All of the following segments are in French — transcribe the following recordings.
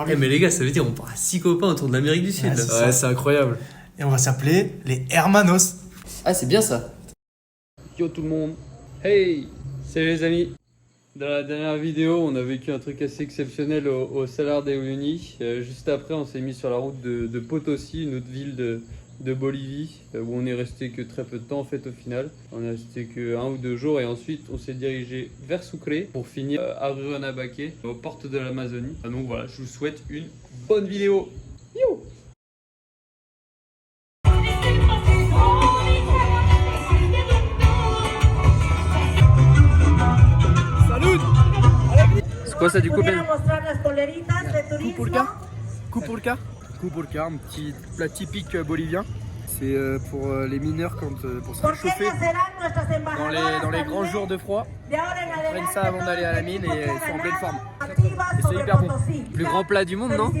Eh mais les gars, ça veut dire on part à 6 copains autour de l'Amérique du Sud. Ouais, là. c'est Ouais, c'est incroyable. Et on va s'appeler les Hermanos. Ah, c'est bien ça. Yo tout le monde. Hey, salut les amis. Dans la dernière vidéo, on a vécu un truc assez exceptionnel au Salar de Uyuni. Juste après, on s'est mis sur la route de Potosí, une autre ville de Bolivie, où on est resté que très peu de temps en fait au final. On est resté que 1 ou 2 jours et ensuite on s'est dirigé vers Sucre pour finir à Rurrenabaque, aux portes de l'Amazonie. Donc voilà, je vous souhaite une bonne vidéo. Yo! C'est quoi ça du coup, Ben? Kupurka, un petit plat typique bolivien. C'est pour les mineurs pour se réchauffer dans les grands jours de froid. Ils prennent ça avant d'aller à la mine et ils sont en pleine forme. Et c'est hyper bon. Plus grand plat du monde, non?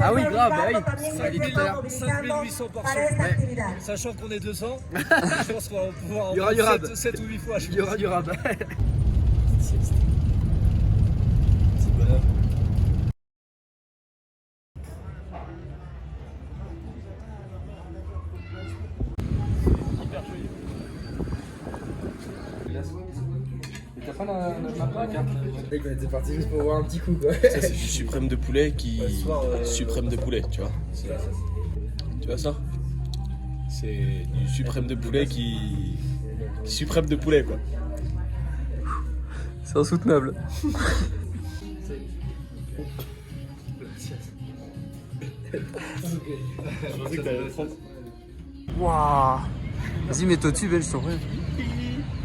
Ah oui, grave, bah oui, ça a dit tout à l'heure. 5800 portions. Ouais. Sachant qu'on est 200, je pense qu'on va pouvoir en Il y aura du prendre rab. 7 ou 8 fois. Il y aura du rab. T'as pas la carte? T'es parti juste pour voir un petit coup quoi. Ça c'est du suprême de poulet suprême de poulet, tu vois. Tu vois ça? C'est du suprême de poulet suprême de poulet quoi. C'est insoutenable. Waouh! Vas-y, mets-toi dessus, Ben, je t'en prie.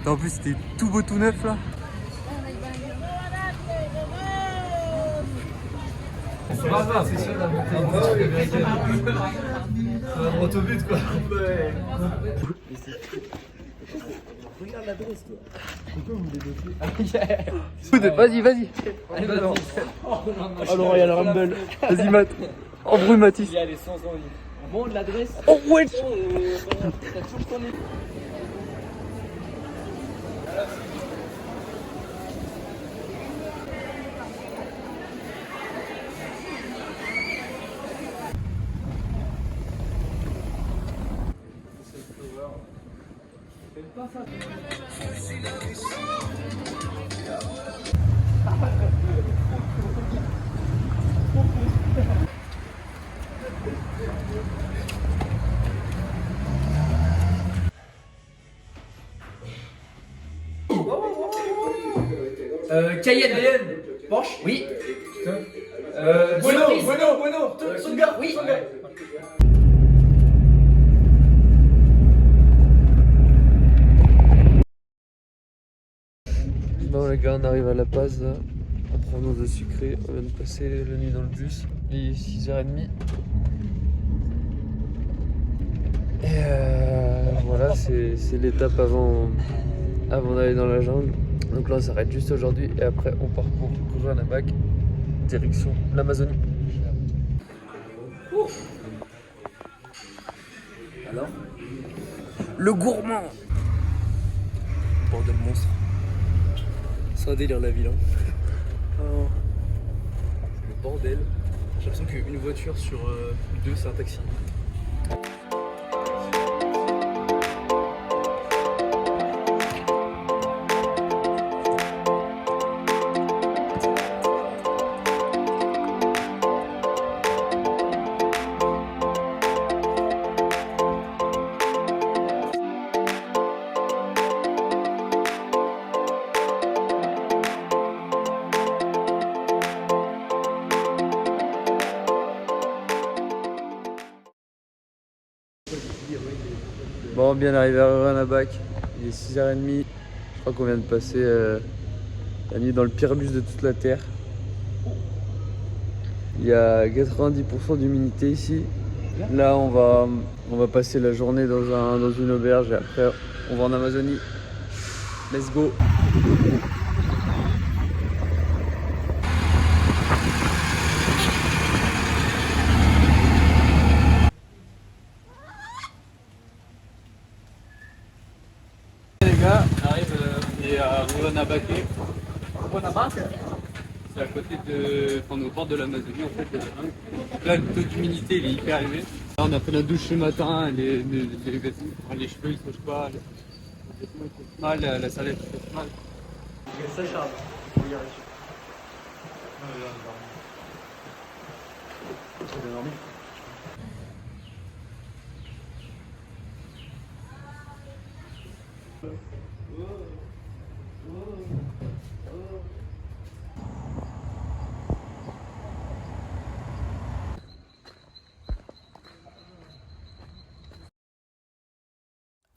En plus, c'était tout beau, tout neuf là. C'est pas grave, c'est sûr, la bouteille. Ça va droit au but quoi. Regarde l'adresse toi. Pourquoi vous me débattez? Vas-y, vas-y. Allez, vas-y. Oh le Royal Rumble. Vas-y, Matt. Embrouille Mathis. Il y a les sans envie. Bon, de l'adresse. Oh, ouais! T'as toujours tourné. Cayenne. Porsche. Oui. Bueno. Sunga. Oui. Bon, les gars, on arrive à La Paz là. On prend nos œufs sucrés. On vient de passer la nuit dans le bus. Il est 6h30. Et voilà, c'est l'étape avant d'aller dans la jungle. Donc là, on s'arrête juste aujourd'hui et après, on part pour Rurrenabaque, direction l'Amazonie. Alors, le gourmand. Bordel monstre. C'est un délire la ville. Oh. C'est le bordel. J'ai l'impression qu'une voiture sur deux c'est un taxi. Bon, bien arrivé à Rurrenabaque, il est 6h30. Je crois qu'on vient de passer la nuit dans le pire bus de toute la Terre. Il y a 90% d'humidité ici. Là, on va passer la journée dans une auberge et après, on va en Amazonie. Let's go! Les gars, on arrive à Rurrenabaque. c'est à côté de. Enfin, on est au bord de l'Amazonie en fait. Là, le taux d'humidité il est hyper élevé. Là, on a fait la douche ce matin, les cheveux ils sèchent pas, les vêtements ils sèchent mal, la salette elle sèche mal. Ça charge.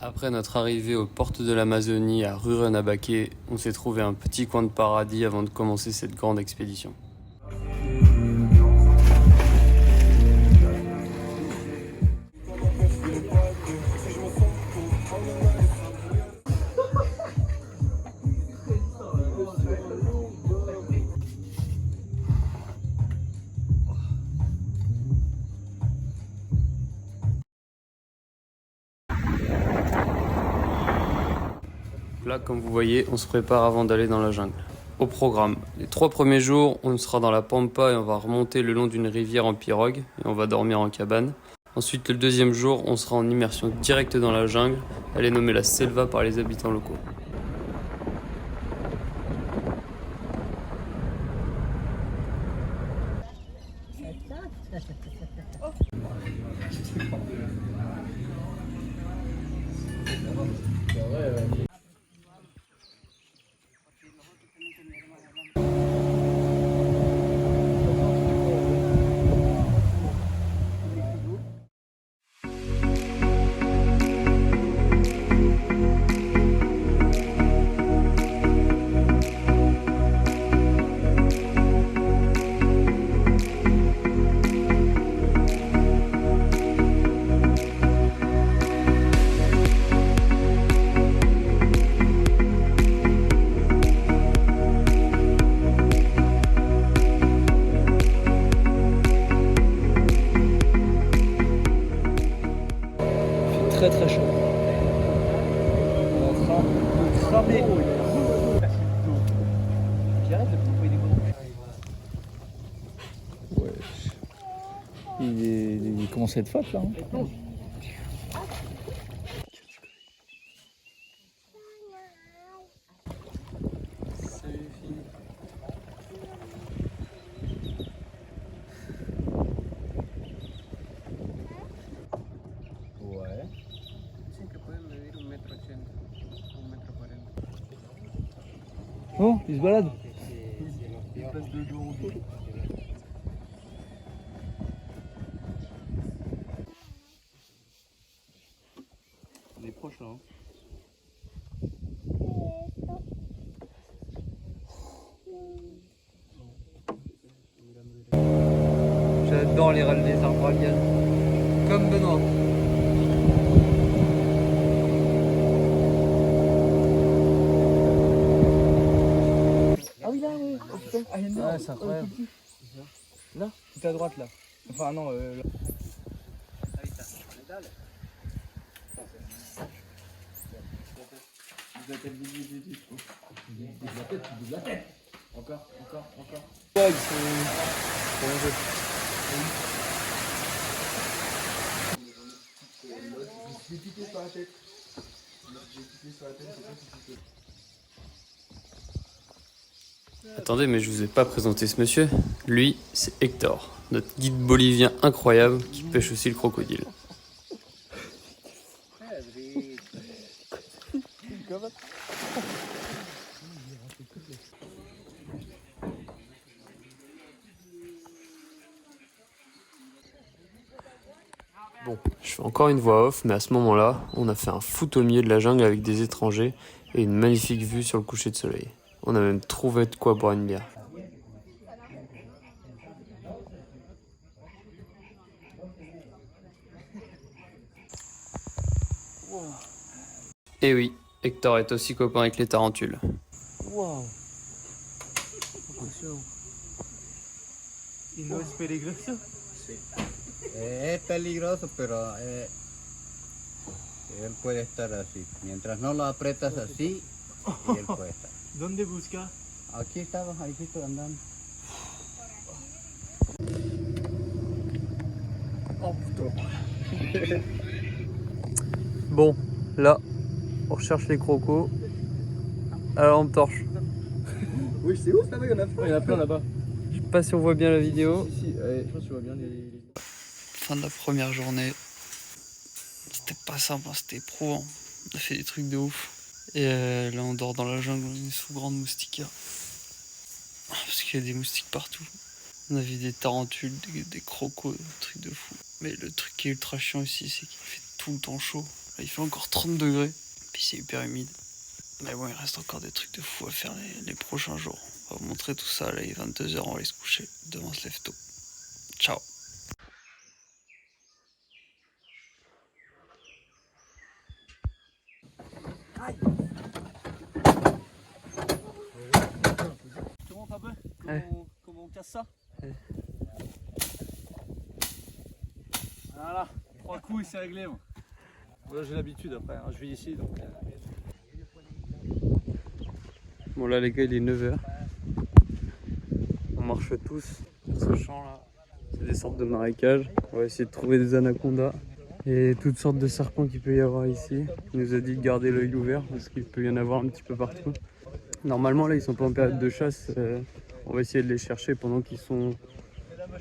Après notre arrivée aux portes de l'Amazonie à Rurrenabaque, on s'est trouvé un petit coin de paradis avant de commencer cette grande expédition. Là, comme vous voyez, on se prépare avant d'aller dans la jungle. Au programme, les 3 premiers jours, on sera dans la pampa et on va remonter le long d'une rivière en pirogue et on va dormir en cabane. Ensuite, le 2e jour, on sera en immersion directe dans la jungle. Elle est nommée la selva par les habitants locaux. Très très chaud. On est en train de cramer. J'arrête de couper des gros. Ouais. Il commence à être fat là. Hein. Oh, il se balade. Il passe de dos. On est proche là. Hein. J'adore les arbres à lianes. Comme Benoît. Ah, c'est incroyable. Là, tout à droite là. Enfin non. Là. Encore. Ouais, ils sont... Attendez, mais je vous ai pas présenté ce monsieur. Lui, c'est Hector, notre guide bolivien incroyable qui pêche aussi le crocodile. Bon, je fais encore une voix off, mais à ce moment-là, on a fait un foot au milieu de la jungle avec des étrangers et une magnifique vue sur le coucher de soleil. On a même trouvé de quoi boire une bière. Et oui, Hector est aussi copain avec les tarentules. Wow. Impressionnant. ¿Y no es peligroso? Sí. Es peligroso, pero él puede estar así. Mientras no lo apretas así, y él puede estar. ¿Dónde busca? Aquí estaba, ahí sí andando. Bon, là, on recherche les crocos à la lampe torche. Oui, c'est ouf là-bas, il y en a plein là-bas. Je sais pas si on voit bien la vidéo. Si, je pense que tu vois bien les... Fin de la première journée. C'était pas simple, hein, c'était éprouvant. On a fait des trucs de ouf. Et là, on dort dans la jungle, on est sous grande moustiquaire. Parce qu'il y a des moustiques partout. On a vu des tarentules, des crocos, des trucs de fou. Mais le truc qui est ultra chiant ici, c'est qu'il fait tout le temps chaud. Là, il fait encore 30 degrés. Puis c'est hyper humide. Mais bon, il reste encore des trucs de fou à faire les prochains jours. On va vous montrer tout ça. Là, il est 22h, on va aller se coucher. Demain, on se lève tôt. Ciao. Tu montres un peu Ouais. comment on casse ça? Ouais. Voilà, 3 coups et c'est réglé. Moi. Là j'ai l'habitude après, hein. Je vis ici donc. Bon là les gars il est 9h. On marche tous sur ce champ là. C'est des sortes de marécages. On va essayer de trouver des anacondas et toutes sortes de serpents qu'il peut y avoir ici. Il nous a dit de garder l'œil ouvert parce qu'il peut y en avoir un petit peu partout. Normalement là ils sont pas en période de chasse. On va essayer de les chercher pendant qu'ils sont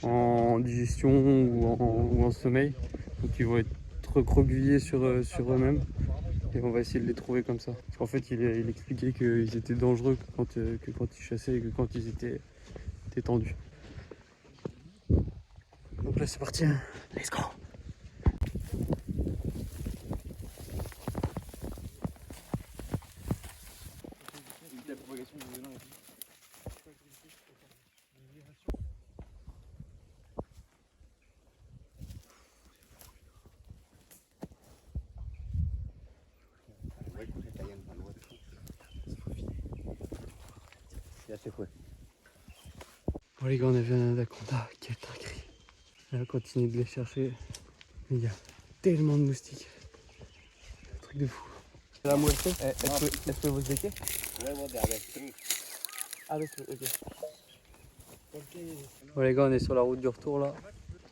en digestion ou en sommeil. Donc ils vont être recroquevillés sur eux-mêmes. Et on va essayer de les trouver comme ça. Parce qu'en fait, il expliquait qu'ils étaient dangereux que quand ils chassaient et que quand ils étaient tendus. Donc là, c'est parti. Let's go! Ya se fue. Bon les gars, on a vu un anaconda. Quel dinguerie! Là, on continue de les chercher. Mais il y a tellement de moustiques. Un truc de fou. La moitié, elle peut vous déquer? Ah oui, ok. Bon les gars, on est sur la route du retour là.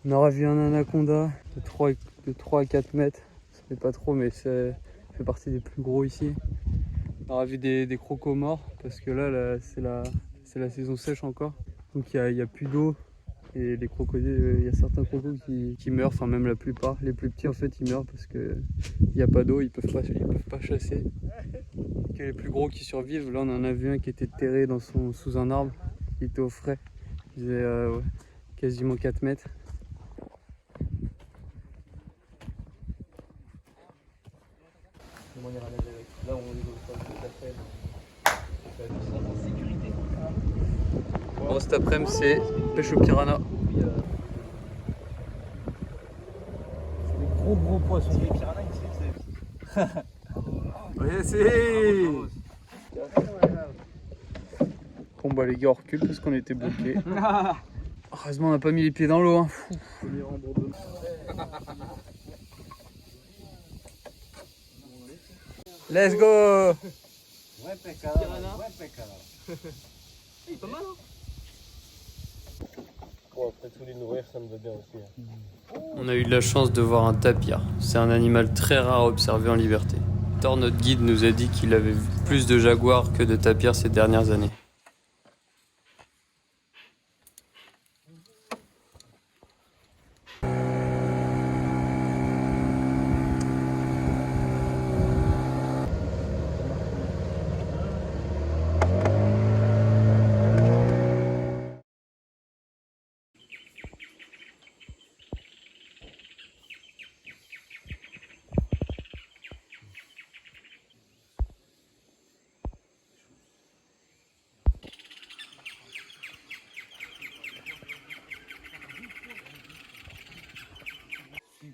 On aura vu un anaconda de 3 à 4 mètres. Ça fait pas trop, mais ça fait partie des plus gros ici. On aura vu des crocos morts parce que là c'est la saison sèche encore. Donc il y a plus d'eau et les crocodiles, il y a certains crocos qui meurent, enfin même la plupart. Les plus petits en fait ils meurent parce que il n'y a pas d'eau, ils peuvent pas chasser. Que les plus gros qui survivent, là on en a vu un qui était terré sous un arbre, il était au frais, il faisait quasiment 4 mètres. Là on est bon, cet après-midi c'est pêche au piranha. Gros poissons. Les piranhas ici, oui, c'est. Bon bah les gars on recule parce qu'on était bloqués. Heureusement on n'a pas mis les pieds dans l'eau. Hein. Let's go! Buen pescador, buen pescador. Il est pas mal, hein? Bon, après tout les nourrir, ça me va bien aussi. Hein. On a eu de la chance de voir un tapir. C'est un animal très rare à observer en liberté. Thor, notre guide, nous a dit qu'il avait vu plus de jaguars que de tapirs ces dernières années.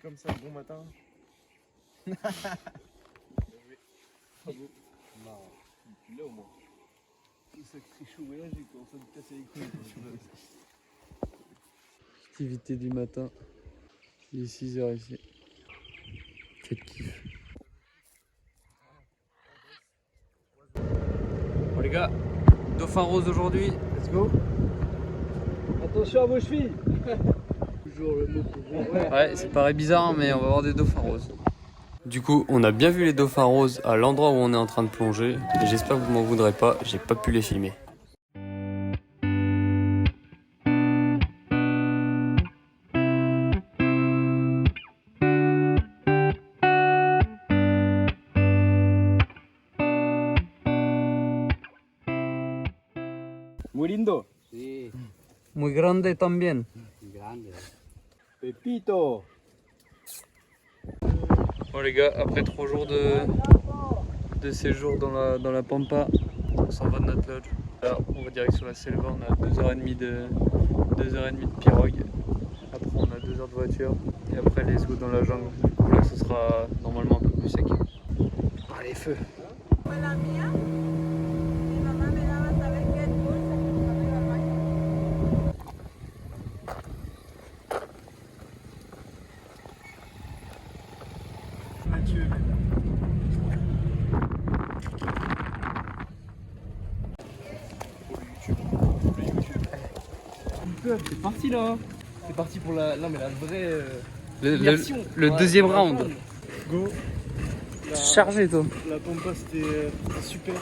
Comme ça, bon matin. Bravo. Marrant. Tu l'as au moins. Ça crie chaud, et là j'ai commencé à me casser les couilles. Activité du matin. Il est 6h ici. Quel kiff. Bon les gars, dauphin rose aujourd'hui. Let's go. Attention à vos chevilles. toujours le mot pour voir. Ouais, ça paraît bizarre, hein, mais on va voir des dauphins roses. Du coup, on a bien vu les dauphins roses à l'endroit où on est en train de plonger. Et j'espère que vous m'en voudrez pas, j'ai pas pu les filmer. Muy lindo. Sí, Muy grande también. grande. Pepito. Bon les gars, après 3 jours de séjour dans la Pampa, on s'en va de notre lodge. Là, on va direction la Selva, on a 2h30 de pirogue. Après on a 2 heures de voiture. Et après les go dans la jungle. Du coup là ce sera normalement un peu plus sec. Allez feu. Fue la mía. Mi mamá me daba a saber qué dulce cuando iba al baño. C'est parti là. C'est parti pour la. Non mais la vraie. Le deuxième round. Go. Chargé toi. La Pampa c'était super,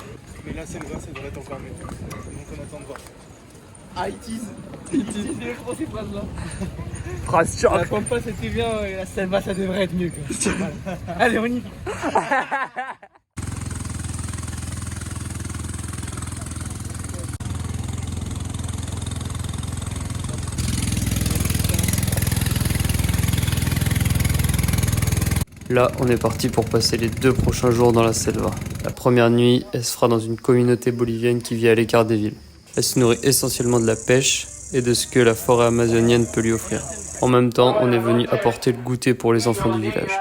mais là c'est le vin, ça devrait être encore mieux. Donc on attend de voir. Ah, it is. Je prends ces phrases là. Phrase La Pampa c'était bien, et la Selva ça devrait être mieux quoi. Allez, on y va. Là, on est parti pour passer les 2 prochains jours dans la Selva. La première nuit, elle se fera dans une communauté bolivienne qui vit à l'écart des villes. Elle se nourrit essentiellement de la pêche et de ce que la forêt amazonienne peut lui offrir. En même temps, on est venu apporter le goûter pour les enfants du village.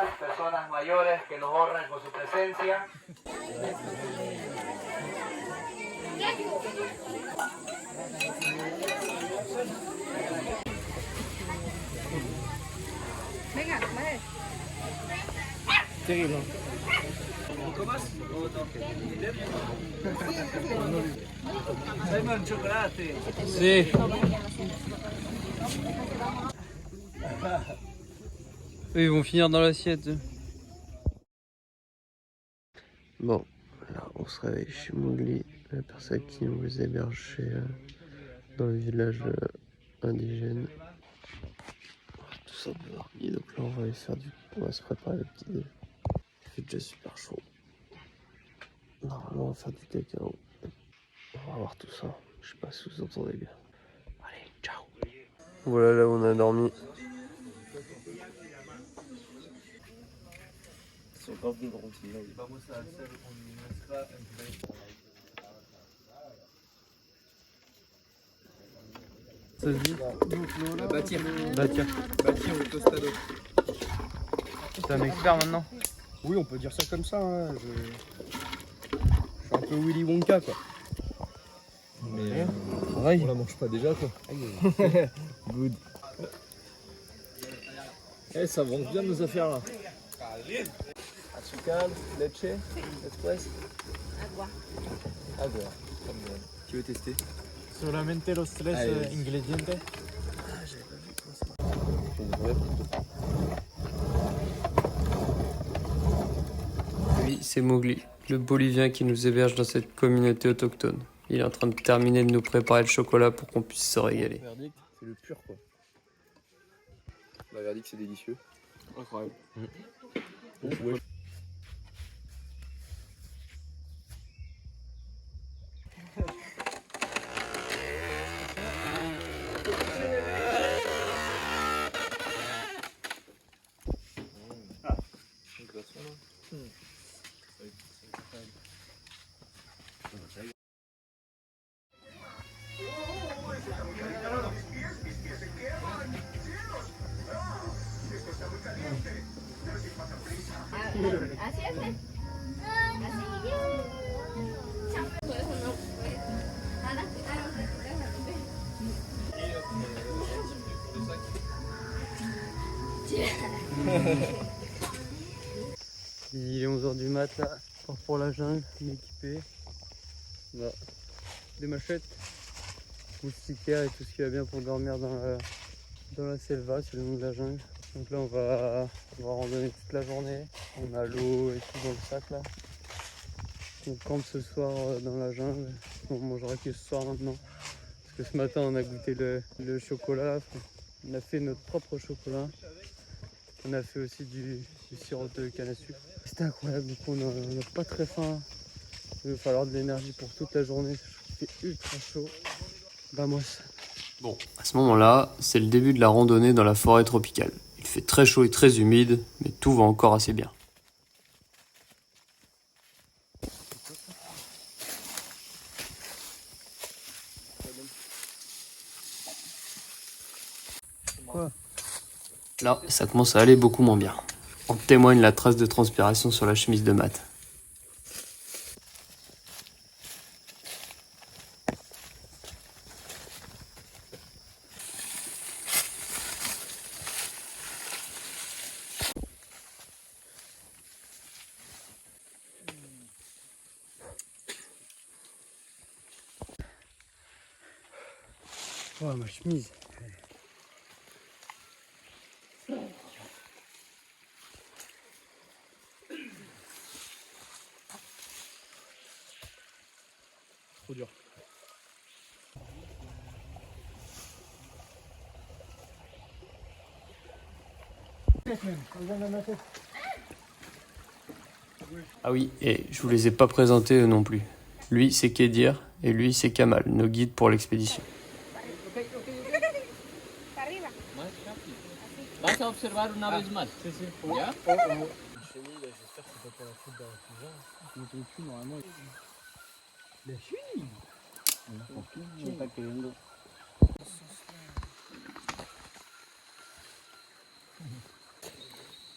Terrible. Simon, chocolate. Si. Eux, ils vont finir dans l'assiette. Bon, là, on se réveille chez Mowgli, la personne qui nous héberge dans le village indigène. Tout ça peu dormi, donc là, on va se préparer le petit déj. Il fait déjà super chaud. Normalement, on va faire du cacao. On va voir tout ça. Je sais pas si vous entendez bien. Allez, ciao. Voilà là où on a dormi. Ça se dit Bâtir. Bâtir. Bâtir au tostado. T'es un expert maintenant. Oui, on peut dire ça comme ça. Hein. Je suis un peu Willy Wonka quoi. Mais Pareil. on la mange pas déjà quoi. Good. Eh, ça avance bien nos affaires là. Azúcar, leche, express. Agua. Tu veux tester? Solamente los tres ingredientes. Oui, c'est Mowgli, le Bolivien qui nous héberge dans cette communauté autochtone. Il est en train de terminer de nous préparer le chocolat pour qu'on puisse se régaler. Verdict, c'est le pur quoi. La verdict, c'est délicieux. Incroyable. Ouais. Así es. Il est 11h du mat là, on part pour la jungle, on est équipé. On a des machettes, moustiquaires et tout ce qui va bien pour dormir dans la selva, c'est le nom de la jungle. Donc là on va randonner toute la journée. On a l'eau et tout dans le sac là. On campe ce soir dans la jungle. On mangera que ce soir maintenant. Parce que ce matin on a goûté le chocolat. On a fait notre propre chocolat. On a fait aussi du sirop de canne à sucre. C'était incroyable, du coup on n'a pas très faim. Il va falloir de l'énergie pour toute la journée. C'est ultra chaud. Vamos. Bon, à ce moment-là, c'est le début de la randonnée dans la forêt tropicale. Il fait très chaud et très humide, mais tout va encore assez bien. Là, ça commence à aller beaucoup moins bien. En témoigne la trace de transpiration sur la chemise de Matt. Oh, ma chemise. Trop dur. Ah oui, et je vous les ai pas présentés eux non plus. Lui, c'est Kedir, et lui, c'est Kamal, nos guides pour l'expédition. Vas a observar una vez más. ¿Ya?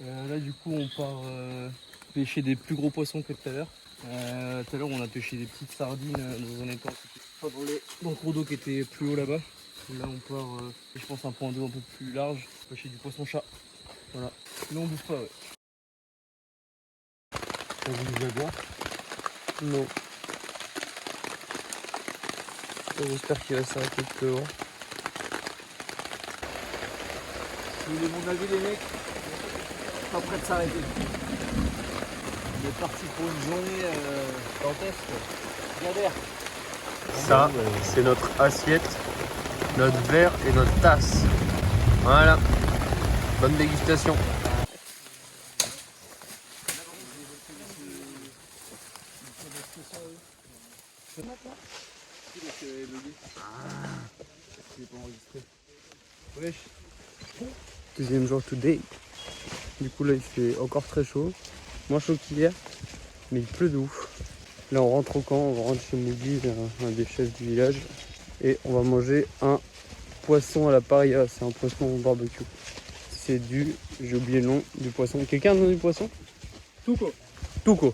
Là du coup on part pêcher des plus gros poissons que tout à l'heure. Tout à l'heure on a pêché des petites sardines dans un étang dans le cours d'eau qui était plus haut là-bas. Là on part, je pense, un point d'eau un peu plus large, pêcher du poisson-chat. Voilà. Là on bouffe pas, ouais. T'as vu le jaguar? Non. J'espère qu'il va s'arrêter de loin. Si vous voulez mon avis, les mecs, pas prêt de s'arrêter. On est parti pour une journée dantesque. Galère. Ça, c'est notre assiette, notre verre et notre tasse. Voilà. Bonne dégustation. Deuxième jour today. Du coup là il fait encore très chaud. Moins chaud qu'hier, mais il pleut de ouf. Là on rentre au camp, on rentre chez Mougui, un des chefs du village. Et on va manger un poisson à la paria, c'est un poisson au barbecue. C'est j'ai oublié le nom du poisson. Quelqu'un a le nom du poisson? Tuco. Tuco.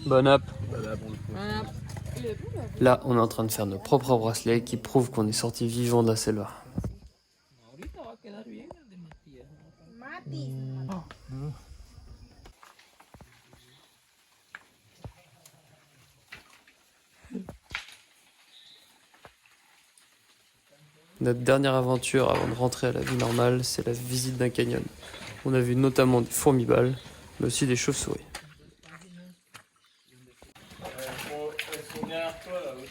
Bon app. Là, on est en train de faire nos propres bracelets qui prouvent qu'on est sorti vivant de la selva. Ahorita va a quedar bien el de Matías. Mati. Notre dernière aventure avant de rentrer à la vie normale, c'est la visite d'un canyon. On a vu notamment des fourmibales, mais aussi des chauves-souris. Elles sont derrière toi là, au-dessus.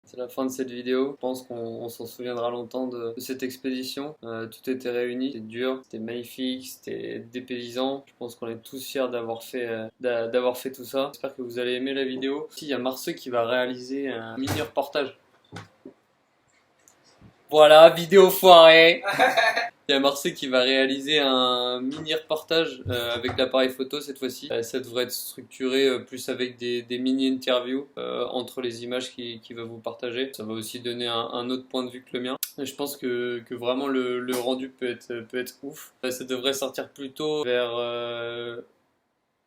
C'est la fin de cette vidéo. Je pense qu'on s'en souviendra longtemps de cette expédition. Tout était réuni, c'était dur, c'était magnifique, c'était dépaysant. Je pense qu'on est tous fiers d'avoir fait tout ça. J'espère que vous allez aimer la vidéo. Il y a Marceux qui va réaliser un mini reportage. Voilà, vidéo foirée. Il y a Marceux qui va réaliser un mini reportage avec l'appareil photo cette fois-ci. Ça devrait être structuré plus avec des mini interviews entre les images qu'il va vous partager. Ça va aussi donner un autre point de vue que le mien. Et je pense que vraiment le rendu peut être ouf. Ça devrait sortir plutôt vers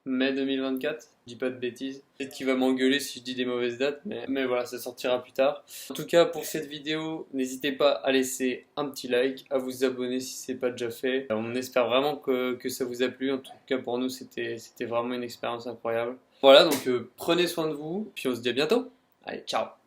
mai 2024, je dis pas de bêtises. Peut-être qu'il va m'engueuler si je dis des mauvaises dates, mais voilà, ça sortira plus tard. En tout cas, pour cette vidéo, n'hésitez pas à laisser un petit like, à vous abonner si c'est pas déjà fait. On espère vraiment que ça vous a plu. En tout cas, pour nous, c'était vraiment une expérience incroyable. Voilà, donc prenez soin de vous, puis on se dit à bientôt. Allez, ciao!